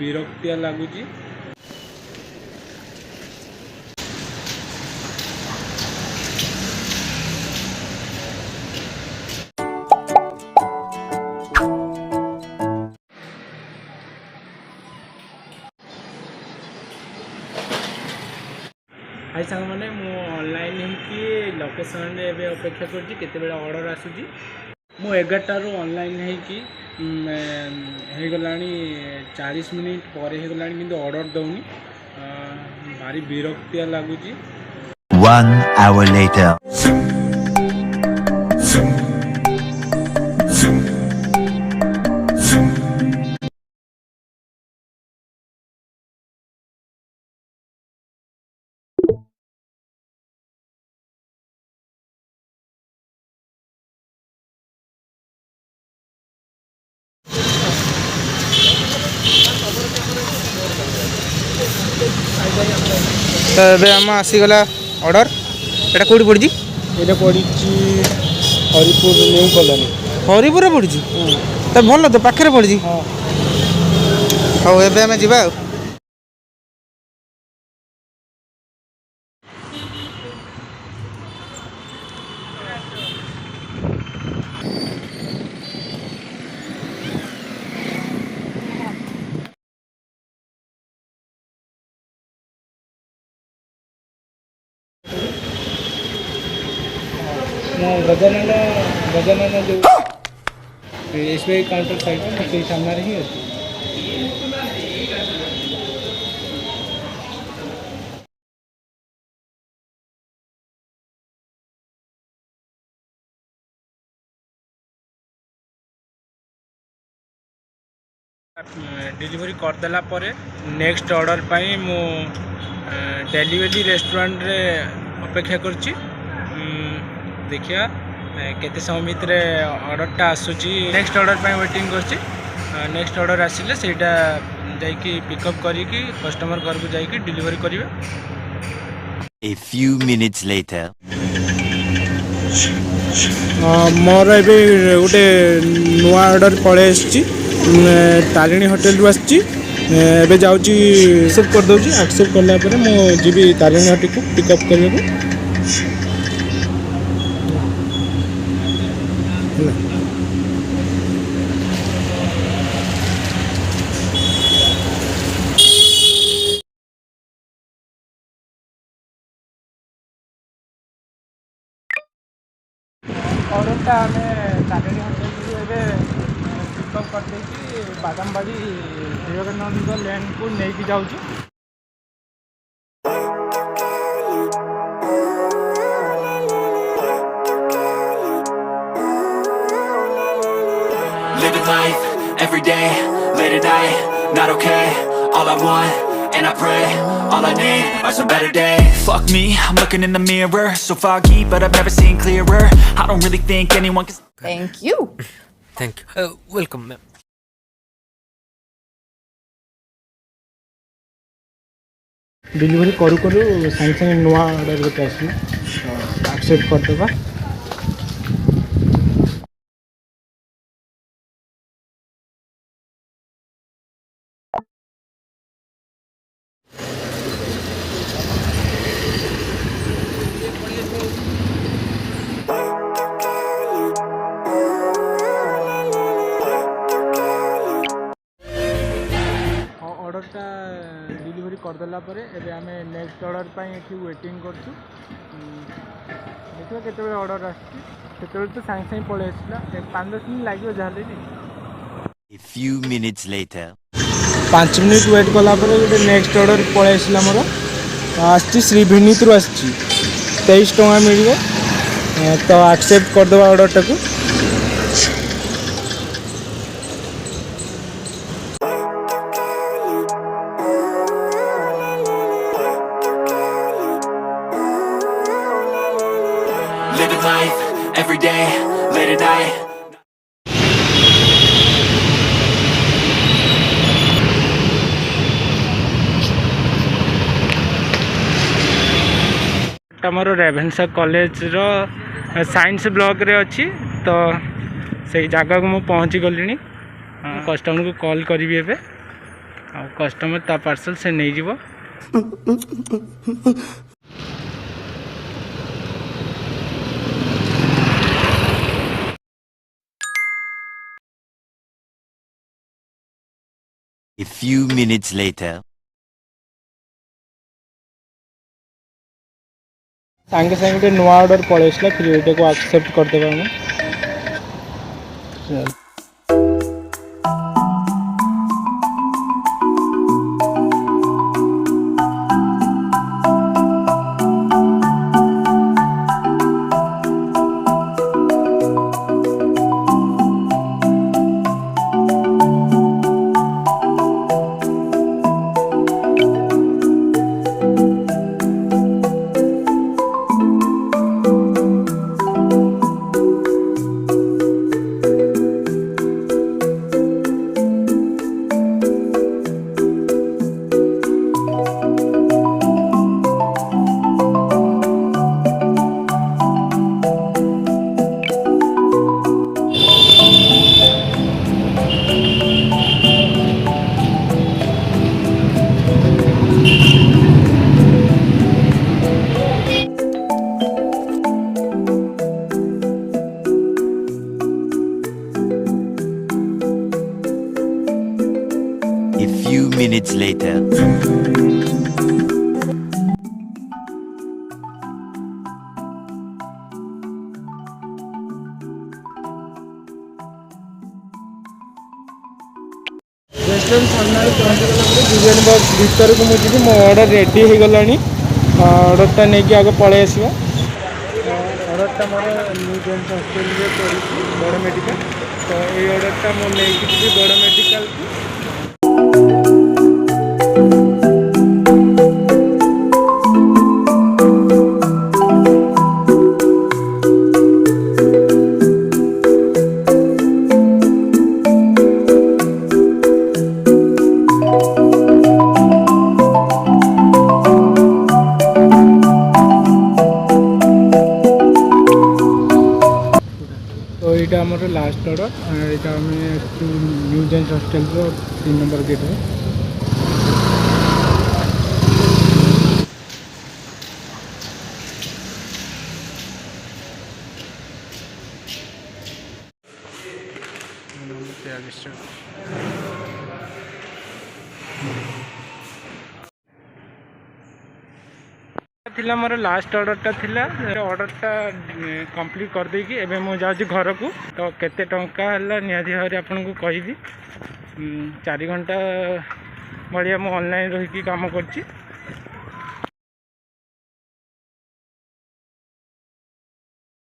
विरक्तिया लगुच। हाई सांग मैंने ऑनलाइन ही लोकेशन रे अपेक्षा कर ऑर्डर आसूँ मु 11 ऑनलाइन होगला 40 मिनिट पर होगला कि ऑर्डर दौनी भारी विरक्तिया लगुच। 1 hour later तो ये आम आसीगला ऑर्डर एटा कौटी पड़ी ये पड़ी हरिपुर न्यू कॉलोनी। हरिपुर पड़ी तो भल तो पाखे पड़ी। हाँ हाँ एबे आम जा गजानन जो SBI काउंटर साइड से सामने ही अच्छी। डिलीवरी करदेला नेक्स्ट ऑर्डर पाई मु डेलीवरी रेस्टोरेंट रे अपेक्षा करची। देखिया केते समय भितर ऑर्डरटा आसूची नेक्स्ट ऑर्डर पाई वेटिंग करची। नेक्स्ट ऑर्डर आसिले सेटा जाइकी पिकअप करिकी कस्टमर घर को जाइकी डिलीवरी करिवे। a few minutes later मोर ए गोटे नुआ ऑर्डर पड़े तारिणी होटेल रु आसी जाऊँगी एक्सेप्ट कर दूँगी। एक्सेप्ट कला मो जी तारिणी होटेल को पिकअप करने ऑर्डरटा आम तारिणी होटेल पिकअप कर बादामबाड़ी विवेकानंद लैंड को लेकिन जाऊँ। Living life, every day, late at night, not okay. All I want, and I pray, all I need are some better days. Fuck me, I'm looking in the mirror, so foggy, but I've never seen clearer. I don't really think anyone can. Thank you. Thank you. Welcome, ma'am. Delivery करू करू सागे सागे नुआ order गोटे आसला accept करदेवा। ऑर्डरटा delivery करदेला आम next order पाई waiting करछु। देखिए केते ऑर्डर आसे तो सागे सागे पड़े आसला 5-10 मिनट लगे जहाँ। a few minutes later 5 minute wait कला गोटे नेक्स्ट ऑर्डर पड़े आसला मोर आसी श्री विनीत रु आसी 23 टଙ୍କା मिल तो एक्सेप्ट करदेवा ऑर्डरटा को। Living life, every day, late at night. आमर रेभेन्सा कॉलेज रो साइंस ब्लॉक रे अच्छी तो से जगह को मुझे पहुँची गली कस्टमर को कॉल करी एबे ଆଉ କଷ୍ଟମର ତା ପାର୍ସଲ ସେ ନେଇଯିବ। A few minutes later. ସାଙ୍ଗେ ସାଙ୍ଗେ ଗୋଟେ ନୂଆ ଅର୍ଡ଼ର ପଳେଇ ଆସିଲା, ଫିର ଏଇଟାକୁ ଆକ୍ସେପ୍ଟ କରିଦେବା ଆମେ। A few minutes later. Restaurant ସାମ୍ନାରେ ପହଞ୍ଚିଗଲା ପରେ ବିରିୟାନୀ ବକ୍ସ ଭିତରକୁ ମୁଁ ଯିବି। ମୋ ଅର୍ଡ଼ର ରେଡ଼ି ହେଇଗଲାଣି। ଅର୍ଡ଼ରଟା ନେଇକି ଆଗ ପଳେଇ ଆସିବା। ଅର୍ଡ଼ରଟା ମୋର ନ୍ୟୁ ଜେମ୍ସ ହଷ୍ଟେଲରେ ପଡ଼ିଛି, ବଡ଼ ମେଡ଼ିକାଲ। ତ ଏଇ ଅର୍ଡ଼ରଟା ମୁଁ ନେଇକି ଯିବି ବଡ଼ ମେଡ଼ିକାଲକୁ। तो यहाँ आमर लास्ट ऑर्डर यहाँ आम new James hostel 3 number gate है। थिला मोर लास्ट ऑर्डरटा थिला। ऑर्डरटा कंप्लीट कर देकी एबे मु जाउची घर को। तो केते टंका हला नियादी भाव आपन को कहिबी। 4 घंटा बढ़िया मु ऑनलाइन रही काम करची।